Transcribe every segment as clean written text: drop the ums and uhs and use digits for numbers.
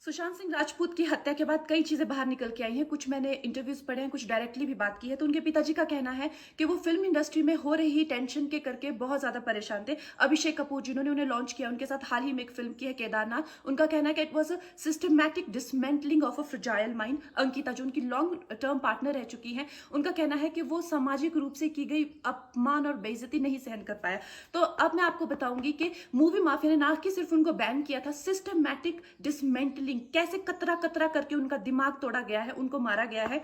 सुशांत सिंह राजपूत की हत्या के बाद कई चीजें बाहर निकल के आई हैं। कुछ मैंने इंटरव्यूज पढ़े हैं, कुछ डायरेक्टली भी बात की है। तो उनके पिताजी का कहना है कि वो फिल्म इंडस्ट्री में हो रही टेंशन के करके बहुत ज्यादा परेशान थे। अभिषेक कपूर जिन्होंने उन्हें लॉन्च किया, उनके साथ हाल ही में एक फिल्म की है केदारनाथ। उनका कहना है कि it was a systematic dismantling of a fragile mind. Ankita जो उनकी लॉन्ग टर्म पार्टनर रह चुकी हैं, उनका कहना है कि वो सामाजिक रूप से की गई अपमान और बेइज्जती नहीं सहन कर पाया। तो अब मैं आपको बताऊंगी कि मूवी माफिया ने ना कि सिर्फ उनको बैन किया था, सिस्टमैटिक डिसमेंटलिंग, कैसे कतरा कतरा करके उनका दिमाग तोड़ा गया है, उनको मारा गया है।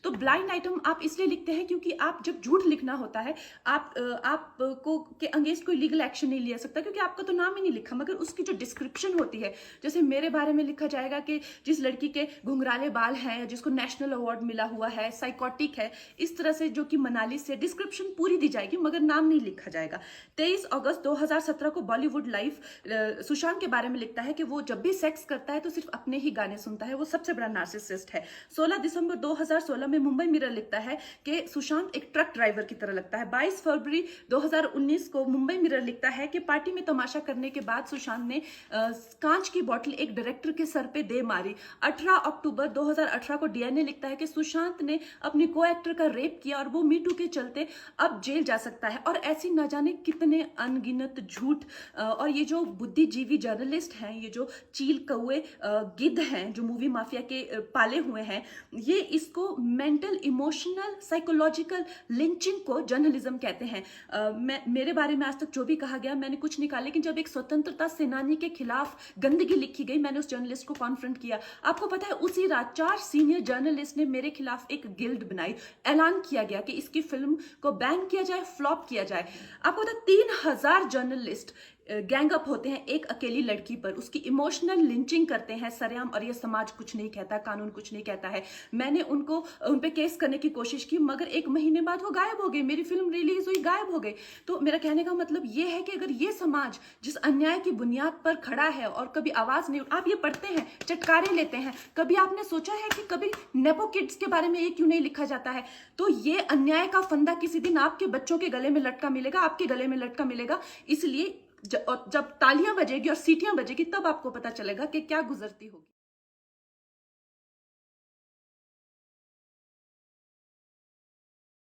तो ब्लाइंड आइटम आप इसलिए लिखते हैं क्योंकि आप जब झूठ लिखना होता है, आप को के अगेंस्ट कोई लीगल एक्शन नहीं लिया सकता, क्योंकि आपका तो नाम ही नहीं लिखा, मगर उसकी जो डिस्क्रिप्शन होती है, जैसे मेरे बारे में लिखा जाएगा कि जिस लड़की के घुंघराले बाल हैं, जिसको नेशनल अवार्ड मिला हुआ है, साइकोटिक है, इस तरह से जो कि मनाली से डिस्क्रिप्शन पूरी दी जाएगी मगर नाम नहीं लिखा जाएगा। 23 अगस्त 2017 को बॉलीवुड लाइव सुशांत के बारे में लिखता है कि वो जब भी सेक्स करता है तो सिर्फ अपने ही गाने सुनता है, वो सबसे बड़ा नार्सिसिस्ट है। 16 दिसंबर 2016 में मुंबई मिरर लिखता है कि सुशांत एक ट्रक ड्राइवर की तरह लगता है। 22 फरवरी 2019 को मुंबई मिरर लिखता है कि पार्टी में तमाशा करने के बाद सुशांत ने कांच की बोतल एक डायरेक्टर के सर पे दे मारी। 18 अक्टूबर 2018 को डीएनए लिखता है कि सुशांत ने अपनी को एक्टर का रेप किया और वो मीटू के चलते अब जेल जा सकता है। और ऐसी न जाने कितने अनगिनत झूठ। और ये जो बुद्धिजीवी जर्नलिस्ट हैं, ये जो चील कौए गिद्ध हैं जो मूवी माफिया के पाले हुए हैं, ये इसको मेंटल इमोशनल साइकोलॉजिकल लिंचिंग को जर्नलिज्म कहते हैं। मेरे बारे में आज तक जो भी कहा गया मैंने कुछ नहीं कहा, लेकिन जब एक स्वतंत्रता सेनानी के खिलाफ गंदगी लिखी गई, मैंने उस जर्नलिस्ट को कॉन्फ्रंट किया। आपको पता है उसी रात 4 सीनियर जर्नलिस्ट ने मेरे खिलाफ एक गिल्ड बनाई। ऐलान किया गया कि इसकी फिल्म को बैन किया जाए, फ्लॉप किया जाए। आपको पता है 3000 जर्नलिस्ट गैंग अप होते हैं एक अकेली लड़की पर, उसकी इमोशनल लिंचिंग करते हैं सरेआम, और ये समाज कुछ नहीं कहता, कानून कुछ नहीं कहता है। मैंने उन पे केस करने की कोशिश की, मगर 1 महीने बाद वो गायब हो गई। मेरी फिल्म रिलीज हुई, गायब हो गई। तो मेरा कहने का मतलब ये है कि अगर ये समाज जिस अन्याय की बुनियाद पर खड़ा है और कभी आवाज नहीं, आप ये पढ़ते हैं, चटकारे लेते हैं, कभी आपने सोचा है कि कभी नेपो किड्स के बारे में ये क्यों नहीं लिखा जाता है? तो ये अन्याय का फंदा किसी दिन आपके बच्चों के गले में लटका मिलेगा, आपके गले में लटका मिलेगा। इसलिए जब तालियां बजेगी और सीटियां बजेगी, तब आपको पता चलेगा कि क्या गुजरती होगी।